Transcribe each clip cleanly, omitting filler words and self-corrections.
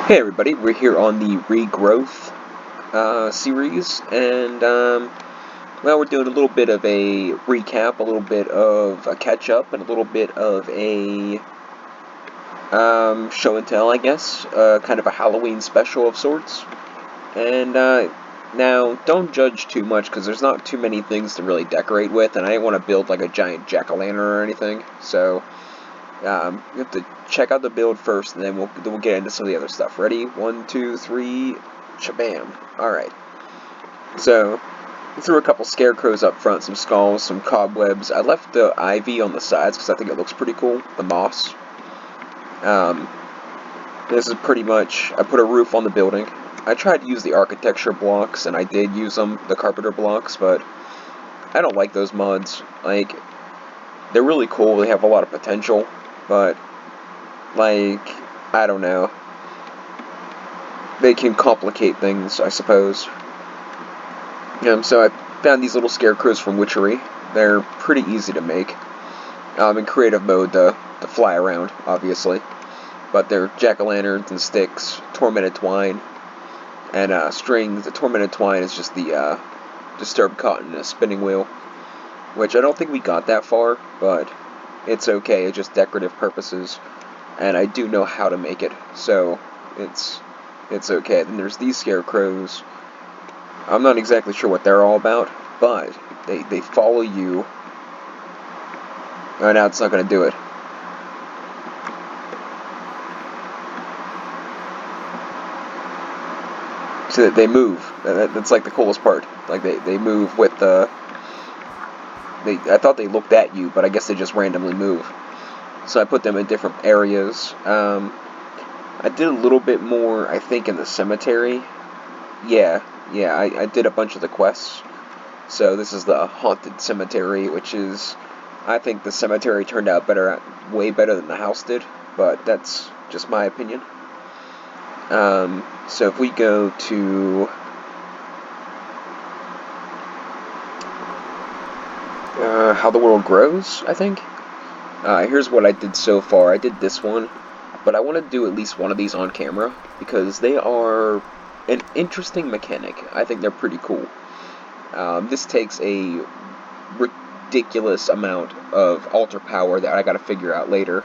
Hey everybody, we're here on the Regrowth series, and well, we're doing a little bit of a recap, a little bit of a catch-up, and a little bit of a show and tell, I guess, kind of a Halloween special of sorts. And now, don't judge too much, because there's not too many things to really decorate with, and I didn't want to build like a giant jack-o'-lantern or anything, so you have to check out the build first, and then we'll get into some of the other stuff. Ready? 1, 2, 3, shabam. Alright. So, I threw a couple scarecrows up front, some skulls, some cobwebs. I left the ivy on the sides because I think it looks pretty cool, the moss. This is pretty much, I put a roof on the building. I tried to use the architecture blocks, and I did use them, the carpenter blocks, but I don't like those mods. Like, they're really cool, they have a lot of potential, but like, I don't know. They can complicate things, I suppose. So I found these little scarecrows from Witchery. They're pretty easy to make. In creative mode to fly around, obviously. But they're jack-o'-lanterns and sticks, tormented twine, and strings. The tormented twine is just the disturbed cotton and a spinning wheel. Which I don't think we got that far, but it's okay. It's just decorative purposes. And I do know how to make it, so it's okay. Then there's these scarecrows. I'm not exactly sure what they're all about, but they follow you. Oh, now it's not going to do it. So they move. That's like the coolest part. Like they move with the. I thought they looked at you, but I guess they just randomly move. So I put them in different areas. I did a little bit more, I think, in the cemetery. Yeah, I did a bunch of the quests. So this is the haunted cemetery, which is, I think the cemetery turned out way better than the house did, but that's just my opinion. So if we go to How the World Grows, I think. Here's what I did so far. I did this one, but I want to do at least one of these on camera, because they are an interesting mechanic. I think they're pretty cool. This takes a ridiculous amount of altar power that I gotta figure out later.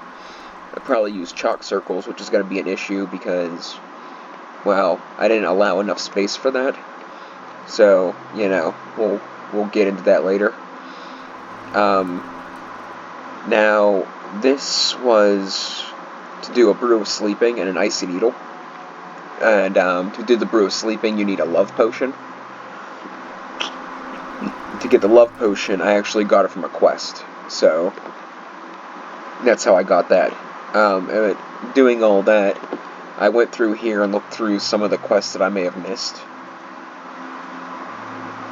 I'll probably use chalk circles, which is gonna be an issue because, well, I didn't allow enough space for that. So, we'll get into that later. Now, this was to do a brew of sleeping and an icy needle. And to do the brew of sleeping, you need a love potion. To get the love potion, I actually got it from a quest. So, that's how I got that. Doing all that, I went through here and looked through some of the quests that I may have missed.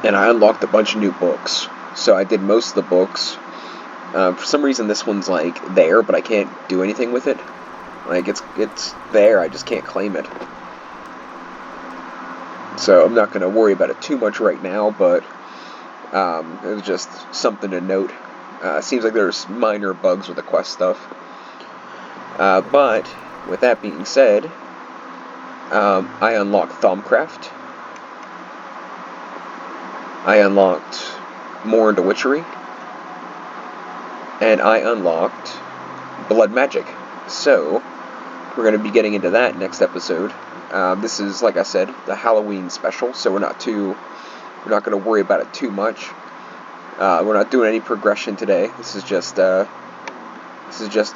And I unlocked a bunch of new books. So I did most of the books. For some reason this one's like there, but I can't do anything with it. Like it's there, I just can't claim it. So I'm not going to worry about it too much right now, but it was just something to note. Seems like there's minor bugs with the quest stuff. But with that being said, I unlocked Thaumcraft. I unlocked more into Witchery. And I unlocked Blood Magic. So, we're going to be getting into that next episode. This is, like I said, the Halloween special, so we're not going to worry about it too much. We're not doing any progression today. This is just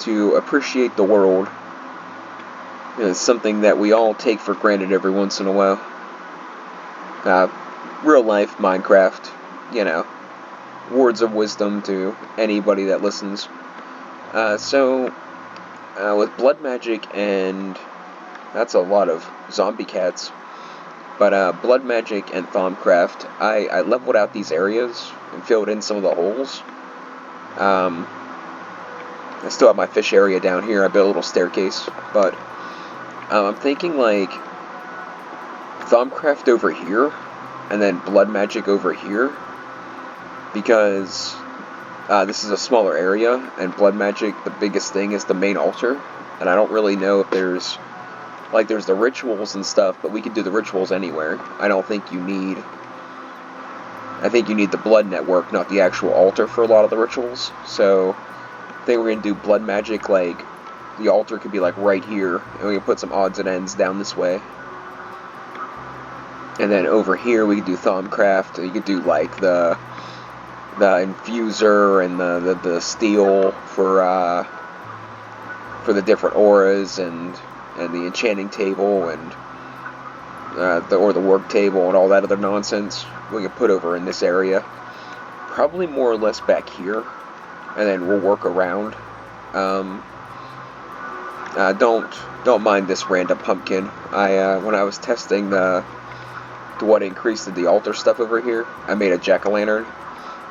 to appreciate the world. It's something that we all take for granted every once in a while. Real life Minecraft, words of wisdom to anybody that listens. With Blood Magic, and that's a lot of zombie cats, but Blood Magic and Thaumcraft, I leveled out these areas and filled in some of the holes. I still have my fish area down here. I built a little staircase, but I'm thinking like Thaumcraft over here, and then Blood Magic over here, because this is a smaller area, and Blood Magic, the biggest thing is the main altar, and I don't really know if there's Like, there's the rituals and stuff, but we can do the rituals anywhere. I don't think you need... I think you need the blood network, not the actual altar for a lot of the rituals. So, I think we're going to do blood magic, like, the altar could be, like, right here, and we can put some odds and ends down this way. And then over here, we could do Thaumcraft. You could do, like, the infuser and the steel for the different auras and the enchanting table and or the work table and all that other nonsense we can put over in this area, probably more or less back here, and then we'll work around. Don't mind this random pumpkin. When I was testing what increased the altar stuff over here, I made a jack-o'-lantern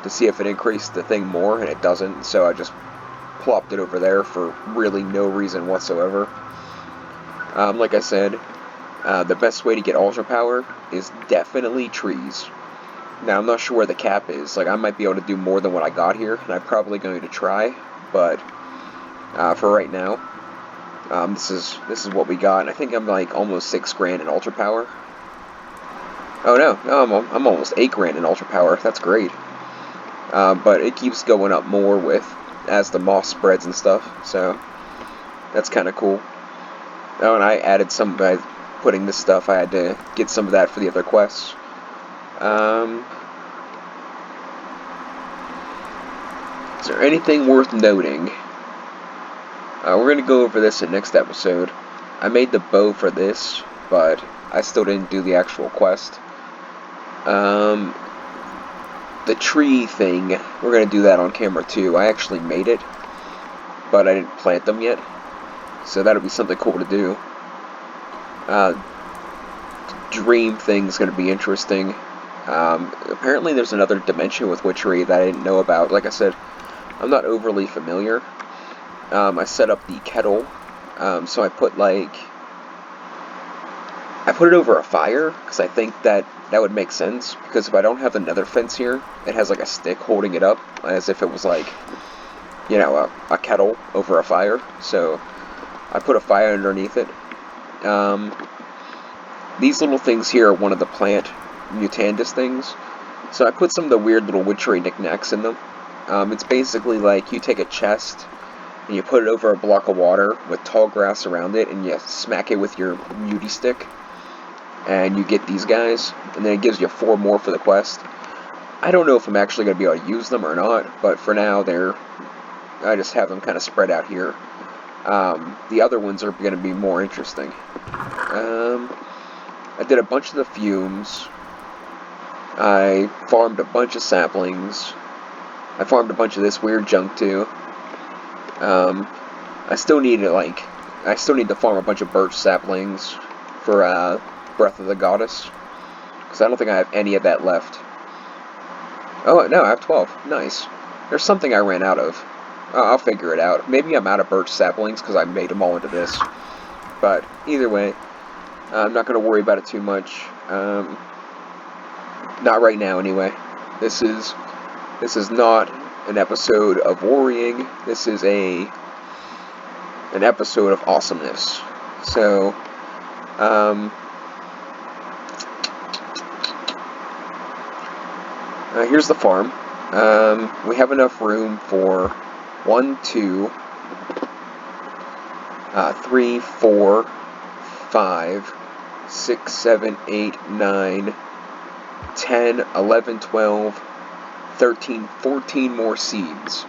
to see if it increased the thing more, and it doesn't, so I just plopped it over there for really no reason whatsoever. Like I said, the best way to get ultra power is definitely trees. Now, I'm not sure where the cap is. Like, I might be able to do more than what I got here, and I'm probably going to try, but for right now, this is what we got, and I think I'm like almost 6 grand in ultra power. Oh no, I'm almost 8 grand in ultra power. That's great. But it keeps going up more as the moss spreads and stuff, so that's kind of cool. Oh, and I added some by putting this stuff. I had to get some of that for the other quests. Is there anything worth noting? We're going to go over this in next episode. I made the bow for this, but I still didn't do the actual quest. The tree thing, we're going to do that on camera too. I actually made it, but I didn't plant them yet, so that'll be something cool to do. Dream thing's going to be interesting. Apparently there's another dimension with witchery that I didn't know about. Like I said, I'm not overly familiar. I set up the kettle, so I put it over a fire, because I think that would make sense, because if I don't have the nether fence here, it has like a stick holding it up, as if it was like, you know, a kettle over a fire, so I put a fire underneath it. These little things here are one of the plant mutandis things, so I put some of the weird little witchery knickknacks in them. It's basically like you take a chest, and you put it over a block of water with tall grass around it, and you smack it with your muty stick, and you get these guys, and then it gives you 4 more for the quest. I don't know if I'm actually going to be able to use them or not, but for now, I just have them kind of spread out here. The other ones are going to be more interesting. I did a bunch of the fumes. I farmed a bunch of saplings. I farmed a bunch of this weird junk too. I still need to farm a bunch of birch saplings for Breath of the Goddess, because I don't think I have any of that left. Oh no, I have 12. Nice. There's something I ran out of. I'll figure it out. Maybe I'm out of birch saplings because I made them all into this. But either way, I'm not going to worry about it too much. Not right now, anyway. This is not an episode of worrying. This is an episode of awesomeness. So, here's the farm. We have enough room for 1, 2, 3, 4, 5, 6, 7, 8, 9, 10, 11, 12, 13, 14 more seeds.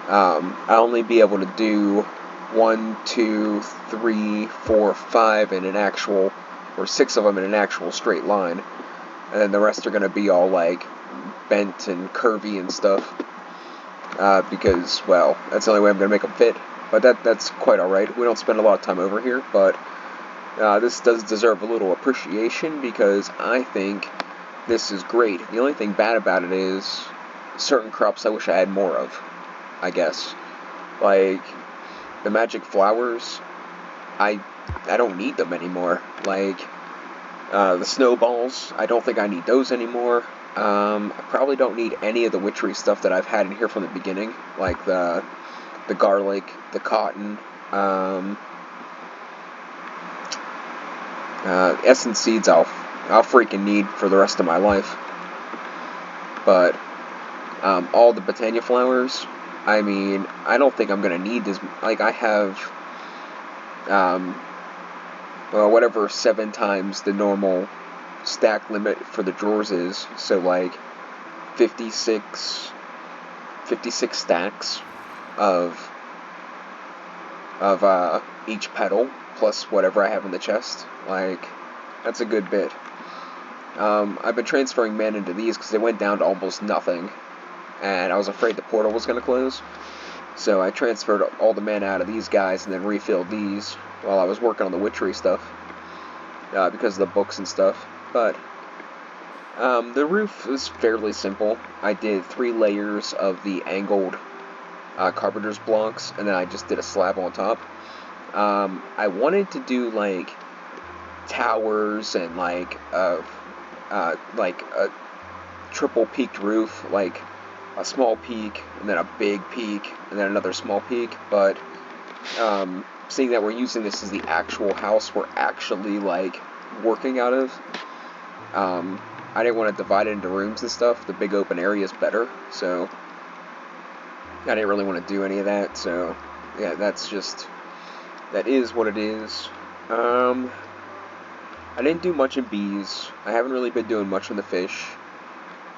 I'll only be able to do 1, 2, 3, 4, 5 in an actual, or 6 of them in an actual straight line. And then the rest are going to be all like bent and curvy and stuff. Because, well, that's the only way I'm going to make them fit. But that's quite alright. We don't spend a lot of time over here, but this does deserve a little appreciation because I think this is great. The only thing bad about it is certain crops I wish I had more of, I guess. Like, the magic flowers, I don't need them anymore. Like, the snowballs, I don't think I need those anymore. I probably don't need any of the witchery stuff that I've had in here from the beginning, like the garlic, the cotton, Essence seeds I'll freaking need for the rest of my life. But all the Botania flowers, I mean, I don't think I'm gonna need this. Like, I have, well, whatever 7 times the normal stack limit for the drawers is. So, like, 56 stacks of each petal, plus whatever I have in the chest. Like, that's a good bit. I've been transferring mana into these because they went down to almost nothing, and I was afraid the portal was going to close. So I transferred all the mana out of these guys and then refilled these while I was working on the witchery stuff, because of the books and stuff. But the roof is fairly simple. I did 3 layers of the angled carpenter's blocks, and then I just did a slab on top. I wanted to do like towers and like a triple peaked roof, like a small peak and then a big peak and then another small peak, but seeing that we're using this as the actual house we're actually like working out of, I didn't want to divide it into rooms and stuff. The big open area is better, so I didn't really want to do any of that. So yeah, that is what it is. I didn't do much in bees. I haven't really been doing much in the fish.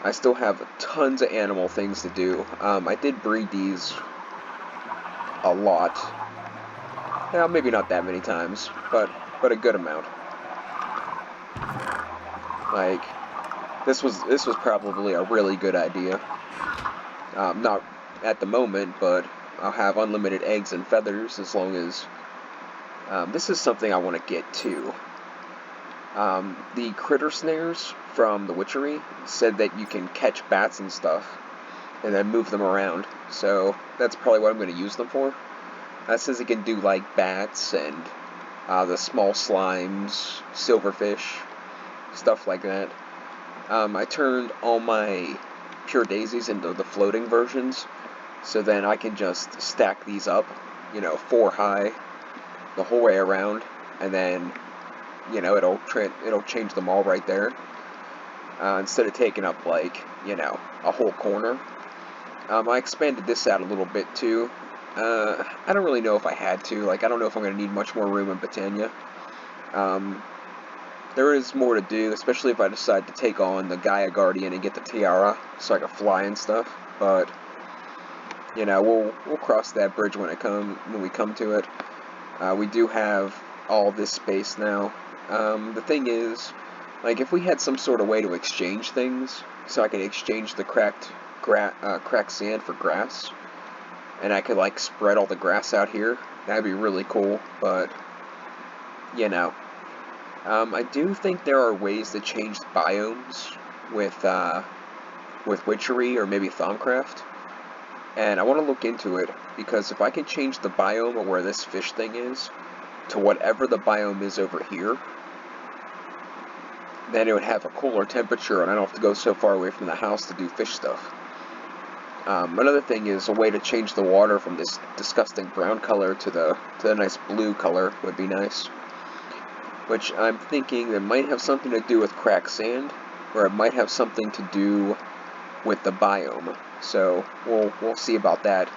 I still have tons of animal things to do. I did breed these a lot. Well, maybe not that many times, but a good amount. Like, this was probably a really good idea. Not at the moment, but I'll have unlimited eggs and feathers as long as... this is something I want to get to. The critter snares from the witchery said that you can catch bats and stuff and then move them around, so that's probably what I'm going to use them for. That says it can do like bats and the small slimes, silverfish, stuff like that. I turned all my pure daisies into the floating versions, so then I can just stack these up, 4 high the whole way around, and then it'll change them all right there, instead of taking up like a whole corner. I expanded this out a little bit too. I don't really know if I had to. Like, I don't know if I'm going to need much more room in Botania. There is more to do, especially if I decide to take on the Gaia Guardian and get the tiara, so I can fly and stuff. But we'll cross that bridge when we come to it. We do have all this space now. The thing is, like, if we had some sort of way to exchange things, so I could exchange the cracked sand for grass, and I could like spread all the grass out here, that'd be really cool. But I do think there are ways to change biomes with witchery or maybe Thaumcraft, and I want to look into it, because if I can change the biome of where this fish thing is to whatever the biome is over here, then it would have a cooler temperature, and I don't have to go so far away from the house to do fish stuff. Another thing is a way to change the water from this disgusting brown color to the nice blue color would be nice. Which I'm thinking that might have something to do with cracked sand, or it might have something to do with the biome. So we'll see about that.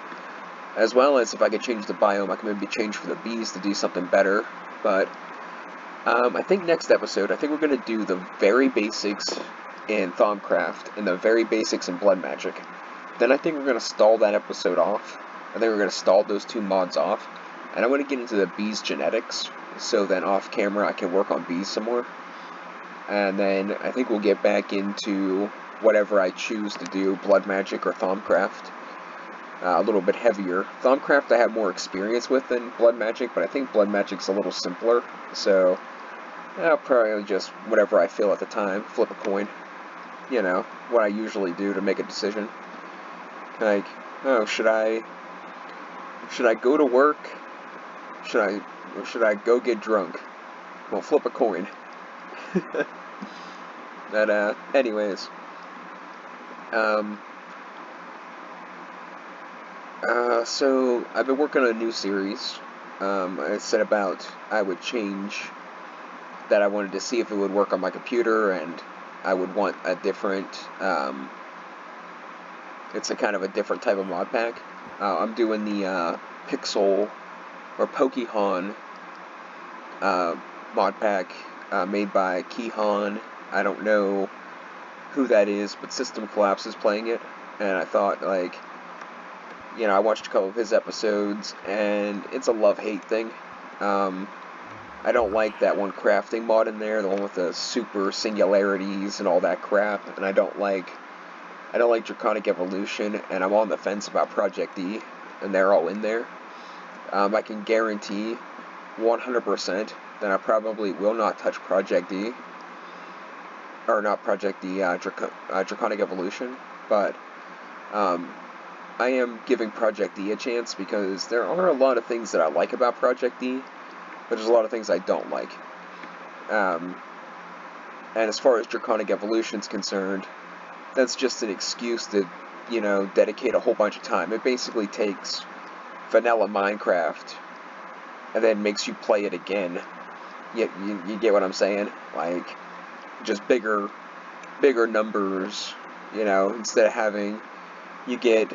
As well as if I could change the biome, I can maybe change for the bees to do something better. But I think next episode, I think we're going to do the very basics in Thaumcraft and the very basics in Blood Magic. Then I think we're going to stall that episode off. I think we're going to stall those 2 mods off. And I'm going to get into the bees genetics, so then off camera I can work on bees some more. And then I think we'll get back into whatever I choose to do, Blood Magic or Thaumcraft. A little bit heavier. Thaumcraft I have more experience with than Blood Magic, but I think Blood Magic's a little simpler, so I'll probably just, whatever I feel at the time, flip a coin. What I usually do to make a decision. Like, oh, should I go to work? Should I go get drunk? Well, flip a coin. But, anyways. So, I've been working on a new series. I said about I would change that I wanted to see if it would work on my computer, and I would want a different, it's a kind of a different type of mod pack. I'm doing the Pixel or Pokehon mod pack made by Keyhon. I don't know who that is, but System Collapse is playing it, and I thought, like, you know, I watched a couple of his episodes, and it's a love-hate thing. I don't like that one crafting mod in there, the one with the super singularities and all that crap, and I don't like Draconic Evolution, and I'm on the fence about Project D, and they're all in there. I can guarantee 100% that I probably will not touch Project D, or not Project D, Draconic Evolution, but I am giving Project D a chance because there are a lot of things that I like about Project D, but there's a lot of things I don't like. And as far as Draconic Evolution's concerned, that's just an excuse to, you know, dedicate a whole bunch of time. It basically takes vanilla Minecraft and then makes you play it again. You get what I'm saying? Like, just bigger numbers, you know, instead of having, you get,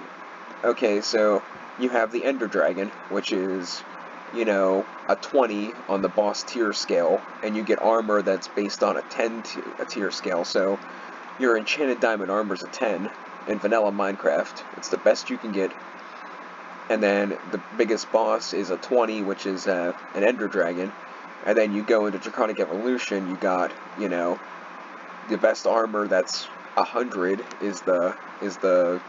okay, so you have the Ender Dragon, which is, you know, a 20 on the boss tier scale, and you get armor that's based on a 10 tier scale, so your enchanted diamond armor's a 10 in vanilla Minecraft. It's the best you can get. And then the biggest boss is a 20, which is an Ender Dragon. And then you go into Draconic Evolution, you got, you know, the best armor that's 100 is the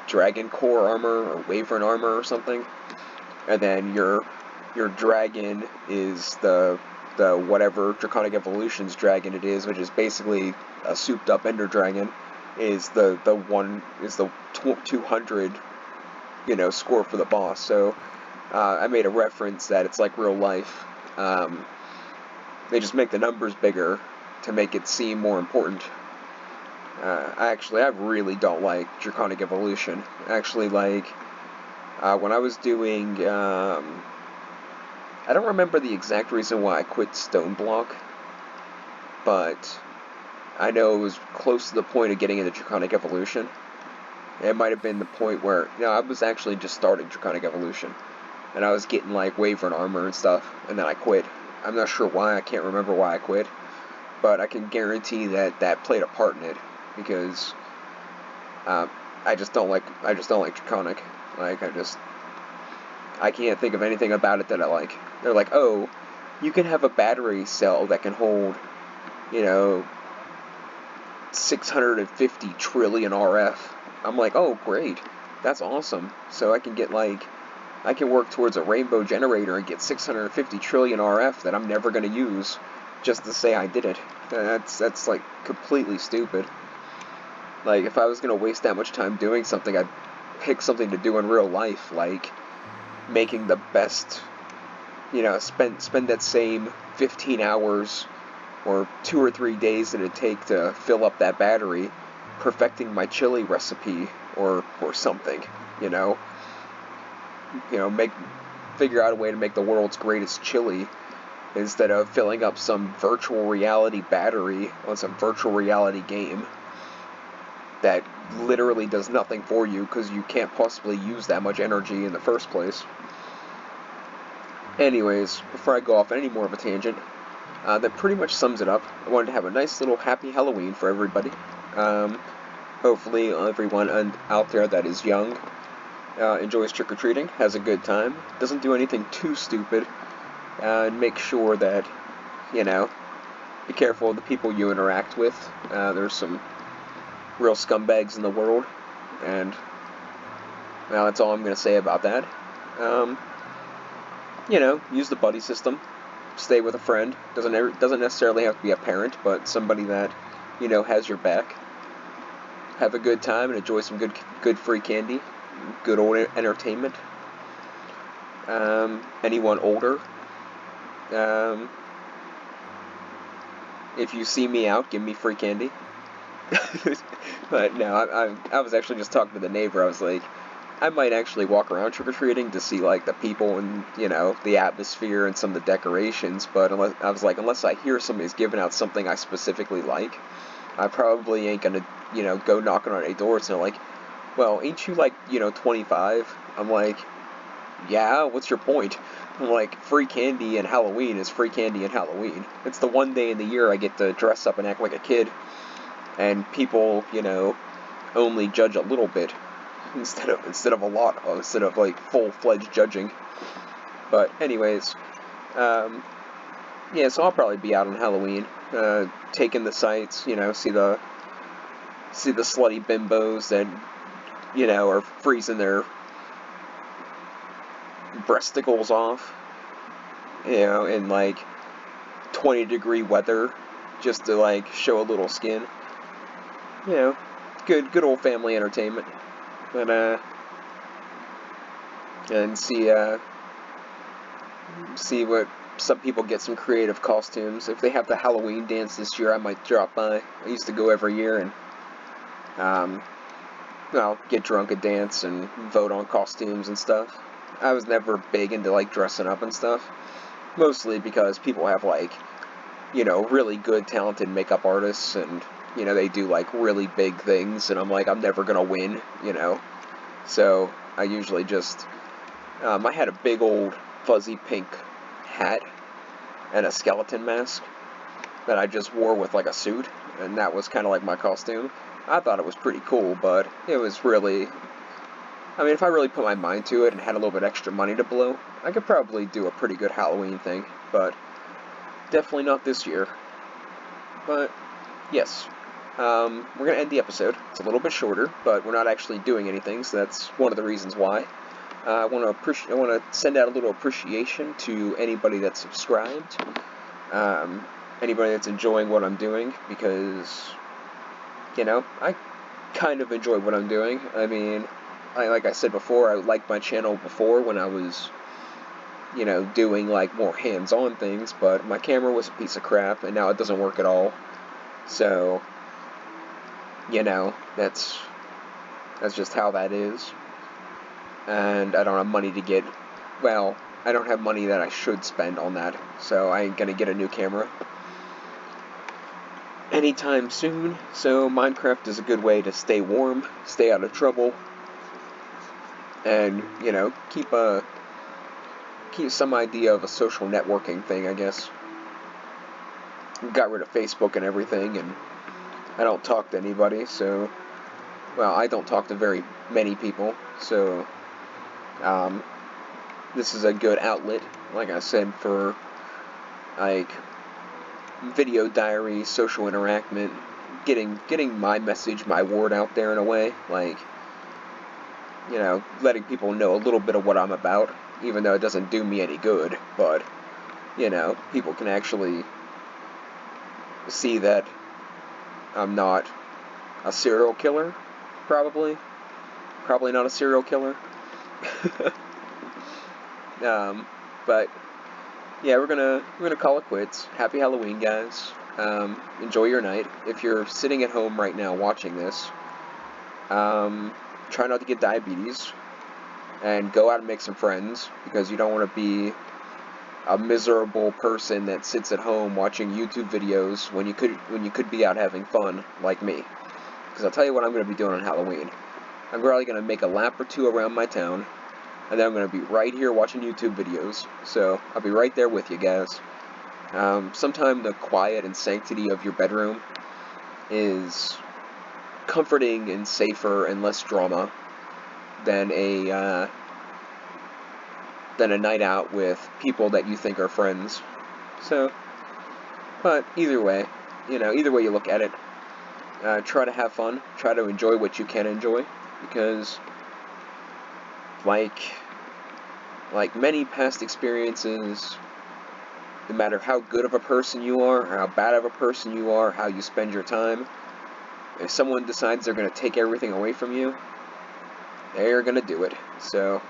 Dragon Core armor or Wyvern armor or something. And then your dragon is the whatever Draconic Evolution's dragon it is, which is basically a souped up Ender Dragon, is the 200, you know, score for the boss. So I made a reference that it's like real life. They just make the numbers bigger to make it seem more important. I really don't like Draconic Evolution. Actually, like, when I was doing, I don't remember the exact reason why I quit Stoneblock, but I know it was close to the point of getting into Draconic Evolution. It might have been the point where, you know, I was actually just starting Draconic Evolution, and I was getting, like, Wyvern armor and stuff, and then I quit. I'm not sure why, I can't remember why I quit, but I can guarantee that played a part in it, because I just don't like Draconic. Like, I can't think of anything about it that I like. They're like, oh, you can have a battery cell that can hold, you know, 650 trillion RF. I'm like, oh, great, that's awesome. So I can get, like, I can work towards a rainbow generator and get 650 trillion RF that I'm never going to use just to say I did it. That's like completely stupid. Like, if I was going to waste that much time doing something, I'd pick something to do in real life, like making the best, you know, spend that same 15 hours or 2 or 3 days that it'd take to fill up that battery, perfecting my chili recipe or something, you know, figure out a way to make the world's greatest chili instead of filling up some virtual reality battery on some virtual reality game that literally does nothing for you because you can't possibly use that much energy in the first place. Anyways, before I go off any more of a tangent, that pretty much sums it up. I wanted to have a nice little happy Halloween for everybody. Hopefully everyone out there that is young enjoys trick-or-treating, has a good time, doesn't do anything too stupid, and make sure that, you know, be careful of the people you interact with. There's some real scumbags in the world, and well, that's all I'm going to say about that. You know, use the buddy system, stay with a friend, doesn't necessarily have to be a parent, but somebody that, you know, has your back. Have a good time and enjoy some good free candy, good old entertainment. Anyone older, if you see me out, give me free candy. But no, I was actually just talking to the neighbor. I was like, I might actually walk around trick-or-treating to see, like, the people and, you know, the atmosphere and some of the decorations, but unless I hear somebody's giving out something I specifically like, I probably ain't gonna, you know, go knocking on any doors and they're like, well, ain't you, like, you know, 25? I'm like, yeah, what's your point? I'm like, free candy and Halloween is free candy and Halloween. It's the one day in the year I get to dress up and act like a kid, and people, you know, only judge a little bit instead of a lot, instead of like full-fledged judging. But anyways, yeah, so I'll probably be out on Halloween, taking the sights, you know, see the slutty bimbos that, you know, are freezing their breasticles off, you know, in like 20-degree weather, just to like show a little skin. You know, good old family entertainment. But and see what some people get some creative costumes. If they have the Halloween dance this year, I might drop by. I used to go every year and well, get drunk and dance and vote on costumes and stuff. I was never big into like dressing up and stuff, mostly because people have like, you know, really good talented makeup artists and, you know, they do like really big things and I'm like, I'm never gonna win, you know. So I usually just I had a big old fuzzy pink hat and a skeleton mask that I just wore with like a suit, and that was kind of like my costume. I thought it was pretty cool, but it was really, I mean, if I really put my mind to it and had a little bit extra money to blow, I could probably do a pretty good Halloween thing, but definitely not this year. But yes, we're gonna end the episode. It's a little bit shorter, but we're not actually doing anything, so that's one of the reasons why. I want to send out a little appreciation to anybody that's subscribed, anybody that's enjoying what I'm doing, because, you know, I kind of enjoy what I'm doing. I mean, like I said before, I liked my channel before when I was, you know, doing like more hands-on things, but my camera was a piece of crap, and now it doesn't work at all. So, you know, that's just how that is. And I don't have money to get, well, I don't have money that I should spend on that, so I ain't gonna get a new camera anytime soon. So Minecraft is a good way to stay warm, stay out of trouble, and, you know, keep some idea of a social networking thing, I guess. Got rid of Facebook and everything, and I don't talk to anybody, so, well, I don't talk to very many people, so this is a good outlet, like I said, for like video diary, social interaction, getting my message, my word out there in a way, like, you know, letting people know a little bit of what I'm about, even though it doesn't do me any good, but, you know, people can actually see that I'm not a serial killer, probably not a serial killer. But yeah, we're gonna call it quits. Happy Halloween, guys. Enjoy your night. If you're sitting at home right now watching this, try not to get diabetes, and go out and make some friends, because you don't want to be a miserable person that sits at home watching YouTube videos when you could be out having fun like me. Because I'll tell you what I'm going to be doing on Halloween. I'm probably going to make a lap or two around my town, and then I'm going to be right here watching YouTube videos. So I'll be right there with you guys. Sometimes the quiet and sanctity of your bedroom is comforting and safer and less drama than a night out with people that you think are friends. So, but either way, you know, either way you look at it, try to have fun, try to enjoy what you can enjoy, because like many past experiences, no matter how good of a person you are, or how bad of a person you are, how you spend your time, if someone decides they're going to take everything away from you, they're going to do it. So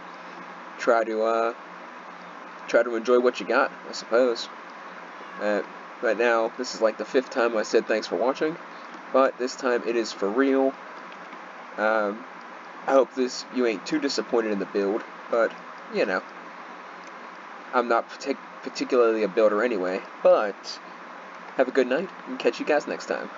try to enjoy what you got, I suppose. Right now, this is like the 5th time I said thanks for watching, but this time it is for real. I hope you ain't too disappointed in the build, but, you know, I'm not particularly a builder anyway, but have a good night, and catch you guys next time.